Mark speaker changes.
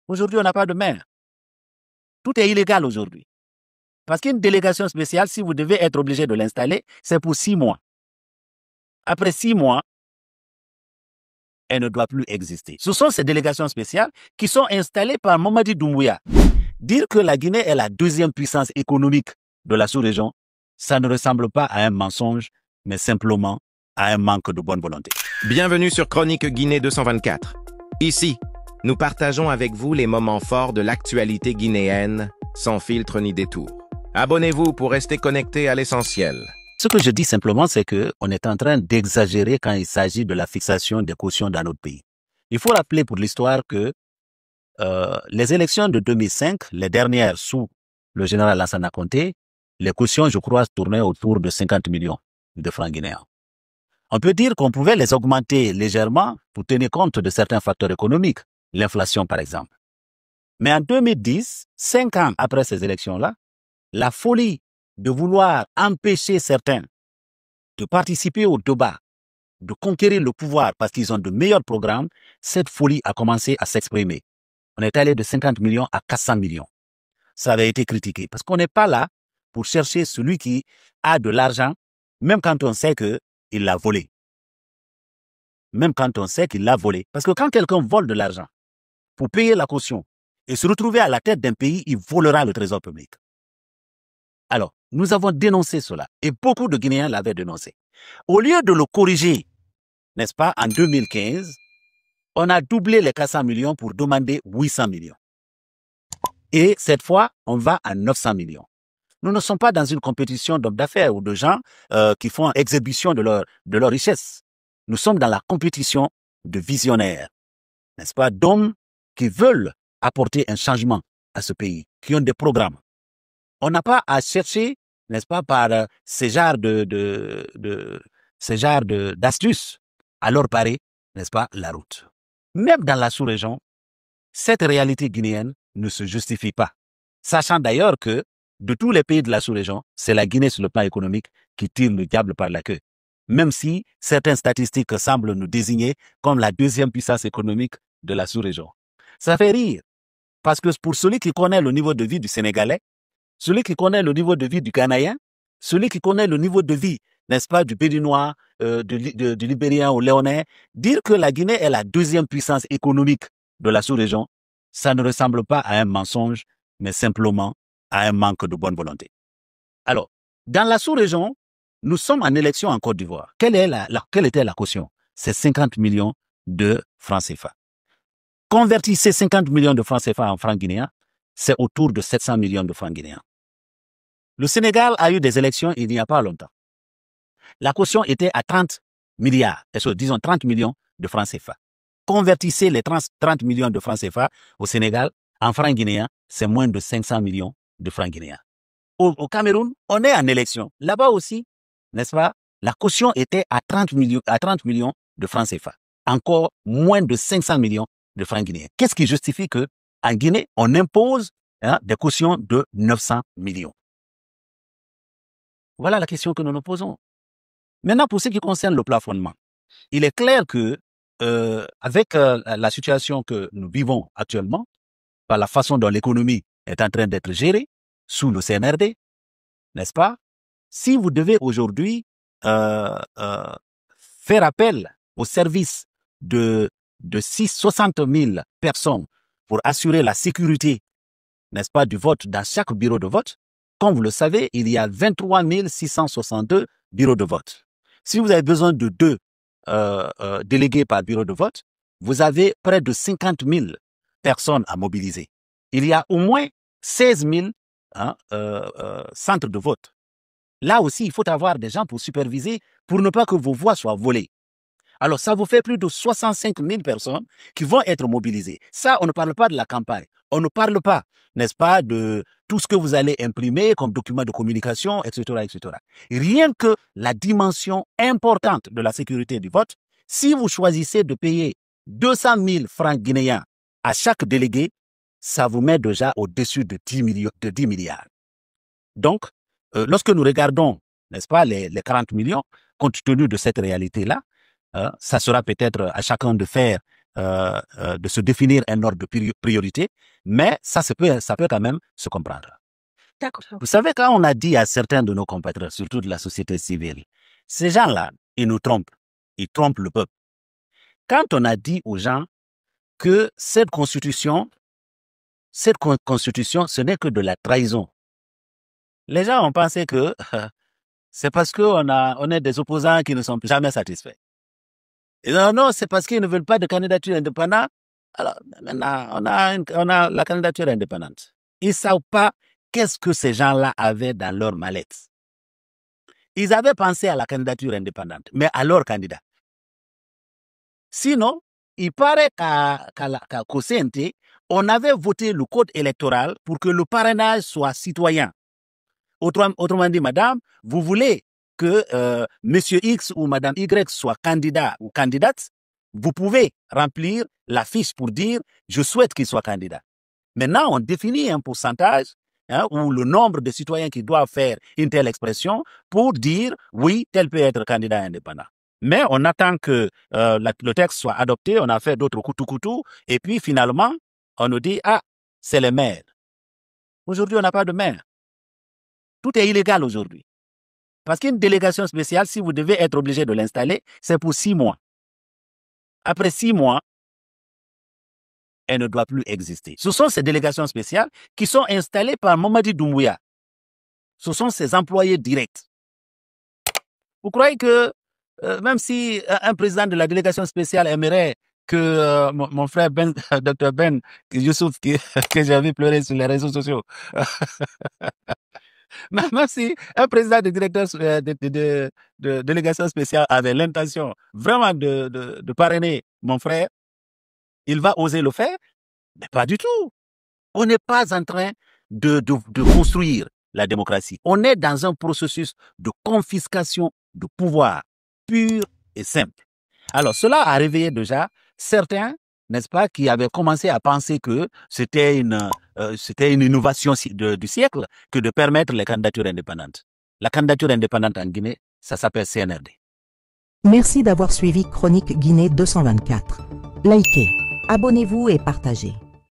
Speaker 1: Aujourd'hui, on n'a pas de maire. Tout est illégal aujourd'hui. Parce qu'une délégation spéciale, si vous devez être obligé de l'installer, c'est pour 6 mois. Après 6 mois, elle ne doit plus exister. Ce sont ces délégations spéciales qui sont installées par Mamadi Doumbouya. Dire que la Guinée est la deuxième puissance économique de la sous-région, ça ne ressemble pas à un mensonge, mais simplement à un manque de bonne volonté.
Speaker 2: Bienvenue sur Chronique Guinée 224. Ici, nous partageons avec vous les moments forts de l'actualité guinéenne, sans filtre ni détour. Abonnez-vous pour rester connecté à l'essentiel.
Speaker 1: Ce que je dis simplement, c'est qu'on est en train d'exagérer quand il s'agit de la fixation des cautions dans notre pays. Il faut rappeler pour l'histoire que les élections de 2005, les dernières sous le général Lansana Conté, les cautions, je crois, tournaient autour de 50 millions de francs guinéens. On peut dire qu'on pouvait les augmenter légèrement pour tenir compte de certains facteurs économiques, l'inflation par exemple. Mais en 2010, 5 ans après ces élections-là, la folie de vouloir empêcher certains de participer au débat, de conquérir le pouvoir parce qu'ils ont de meilleurs programmes, cette folie a commencé à s'exprimer. On est allé de 50 millions à 400 millions. Ça avait été critiqué parce qu'on n'est pas là pour chercher celui qui a de l'argent, même quand on sait qu'il l'a volé. Même quand on sait qu'il l'a volé. Parce que quand quelqu'un vole de l'argent pour payer la caution et se retrouver à la tête d'un pays, il volera le trésor public. Alors, nous avons dénoncé cela et beaucoup de Guinéens l'avaient dénoncé. Au lieu de le corriger, n'est-ce pas, en 2015, on a doublé les 400 millions pour demander 800 millions. Et cette fois, on va à 900 millions. Nous ne sommes pas dans une compétition d'hommes d'affaires ou de gens qui font exhibition de leur richesse. Nous sommes dans la compétition de visionnaires, n'est-ce pas, d'hommes qui veulent apporter un changement à ce pays, qui ont des programmes. On n'a pas à chercher, n'est-ce pas, par ces genres d'astuces à leur parer, n'est-ce pas, la route. Même dans la sous-région, cette réalité guinéenne ne se justifie pas. Sachant d'ailleurs que de tous les pays de la sous-région, c'est la Guinée sur le plan économique qui tire le diable par la queue. Même si certaines statistiques semblent nous désigner comme la deuxième puissance économique de la sous-région. Ça fait rire, parce que pour celui qui connaît le niveau de vie du Sénégalais, celui qui connaît le niveau de vie du Ghanéen, celui qui connaît le niveau de vie, n'est-ce pas, du Béninois, du Libérien ou Léonais, dire que la Guinée est la deuxième puissance économique de la sous-région, ça ne ressemble pas à un mensonge, mais simplement à un manque de bonne volonté. Alors, dans la sous-région, nous sommes en élection en Côte d'Ivoire. Quelle était la caution? C'est 50 millions de francs CFA. Convertissez 50 millions de francs CFA en francs guinéens, c'est autour de 700 millions de francs guinéens. Le Sénégal a eu des élections il n'y a pas longtemps. La caution était à 30 milliards, disons 30 millions de francs CFA. Convertissez les 30 millions de francs CFA au Sénégal en francs guinéens, c'est moins de 500 millions de francs guinéens. Au Cameroun, on est en élection. Là-bas aussi, n'est-ce pas, la caution était à 30 millions de francs CFA. Encore moins de 500 millions de francs guinéens. Qu'est-ce qui justifie que en Guinée, on impose des cautions de 900 millions? Voilà la question que nous nous posons. Maintenant, pour ce qui concerne le plafonnement, il est clair que avec la situation que nous vivons actuellement, par la façon dont l'économie est en train d'être gérée sous le CNRD, n'est-ce pas? Si vous devez aujourd'hui faire appel au service de 60 000 personnes pour assurer la sécurité, n'est-ce pas, du vote dans chaque bureau de vote, comme vous le savez, il y a 23 662 bureaux de vote. Si vous avez besoin de 2 délégués par bureau de vote, vous avez près de 50 000 personnes à mobiliser. Il y a au moins 16 000 centres de vote. Là aussi, il faut avoir des gens pour superviser, pour ne pas que vos voix soient volées. Alors, ça vous fait plus de 65 000 personnes qui vont être mobilisées. Ça, on ne parle pas de la campagne. On ne parle pas, n'est-ce pas, de tout ce que vous allez imprimer comme document de communication, etc., etc. Rien que la dimension importante de la sécurité du vote, si vous choisissez de payer 200 000 francs guinéens à chaque délégué, ça vous met déjà au-dessus de 10 milliards. Donc, lorsque nous regardons, n'est-ce pas, les 40 millions, compte tenu de cette réalité-là, ça sera peut-être à chacun de faire de se définir un ordre de priorité, mais ça peut quand même se comprendre.
Speaker 3: D'accord.
Speaker 1: Vous savez, quand on a dit à certains de nos compatriotes, surtout de la société civile, ces gens-là, ils nous trompent. Ils trompent le peuple. Quand on a dit aux gens que cette constitution, ce n'est que de la trahison, les gens ont pensé que c'est parce qu'on est des opposants qui ne sont jamais satisfaits. Et non, c'est parce qu'ils ne veulent pas de candidature indépendante. Alors, maintenant, on a la candidature indépendante. Ils ne savent pas qu'est-ce que ces gens-là avaient dans leur mallette. Ils avaient pensé à la candidature indépendante, mais à leur candidat. Sinon, il paraît qu'au CNT, on avait voté le code électoral pour que le parrainage soit citoyen. Autrement dit, madame, vous voulez que monsieur X ou madame Y soit candidat ou candidate, vous pouvez remplir la fiche pour dire « je souhaite qu'il soit candidat ». Maintenant, on définit un pourcentage ou le nombre de citoyens qui doivent faire une telle expression pour dire « oui, tel peut être candidat indépendant ». Mais on attend que le texte soit adopté, on a fait d'autres coutou-coutou, et puis finalement, on nous dit « ah, c'est les maires ». Aujourd'hui, on n'a pas de maire. Tout est illégal aujourd'hui. Parce qu'une délégation spéciale, si vous devez être obligé de l'installer, c'est pour 6 mois. Après 6 mois, elle ne doit plus exister. Ce sont ces délégations spéciales qui sont installées par Mamadi Doumbouya. Ce sont ses employés directs. Vous croyez que même si un président de la délégation spéciale aimerait que mon frère Ben, Dr Ben Youssouf, que j'ai vu pleurer sur les réseaux sociaux, même si un président de directeur de délégation spéciale avait l'intention vraiment de parrainer mon frère, il va oser le faire? Mais pas du tout. On n'est pas en train de construire la démocratie. On est dans un processus de confiscation de pouvoir pur et simple. Alors, cela a réveillé déjà certains, n'est-ce pas, qui avaient commencé à penser que c'était une innovation du siècle que de permettre les candidatures indépendantes. La candidature indépendante en Guinée, ça s'appelle CNRD.
Speaker 4: Merci d'avoir suivi Chronique Guinée 224. Likez, abonnez-vous et partagez.